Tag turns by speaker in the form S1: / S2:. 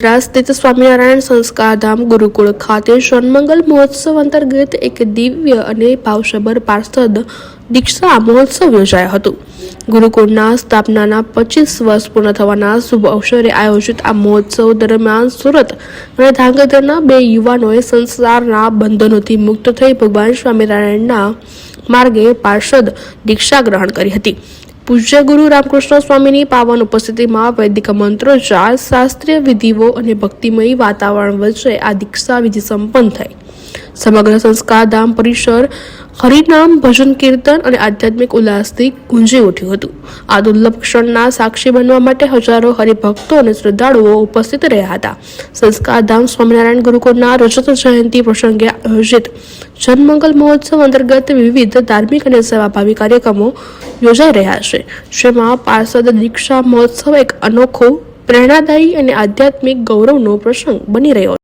S1: સ્થિત સ્વામિનારાયણ સંસ્કારધામ ગુરુકુળ ખાતે જન્મંગલ મહોત્સવ અંતર્ગત એક દિવ્ય અને ભાવસભર પાર્ષદ દીક્ષા મહોત્સવ યોજાયો હતો. ગુરુકુળના સ્થાપનાના 25 વર્ષ પૂર્ણ થવાના શુભ અવસરે આયોજિત આ મહોત્સવ દરમિયાન સુરત અને ધાંગધ્રાના બે યુવાનોએ સંસારના બંધનોથી મુક્ત થઈ ભગવાન સ્વામિનારાયણના માર્ગે પાર્ષદ દીક્ષા ગ્રહણ કરી હતી. પૂજ્ય ગુરુ રામકૃષ્ણ સ્વામીની પાવન ઉપસ્થિતિમાં વૈદિક મંત્રોચ્ચાર, શાસ્ત્રીય વિધિઓ અને ભક્તિમય વાતાવરણ વચ્ચે આ દીક્ષા વિધિ સંપન્ન થઈ. સમગ્ર સંસ્કારધામ પરિસર હરિનામ, ભજન, કીર્તન અને આધ્યાત્મિક ઉલ્લાસથી ગુંજી ઉઠ્યું હતું. આ દુર્લભ ક્ષણના સાક્ષી બનવા માટે હજારો હરિભક્તો અને શ્રદ્ધાળુઓ ઉપસ્થિત રહ્યા હતા. સંસ્કારધામ સ્વામિનારાયણ ગુરુકુળના રજત જયંતિ પ્રસંગે આયોજિત જન્મંગલ મહોત્સવ અંતર્ગત વિવિધ ધાર્મિક અને સેવાભાવી કાર્યક્રમો યોજાઈ રહ્યા છે, જેમાં પાર્ષદ દીક્ષા મહોત્સવ એક અનોખો, પ્રેરણાદાયી અને આધ્યાત્મિક ગૌરવનો પ્રસંગ બની રહ્યો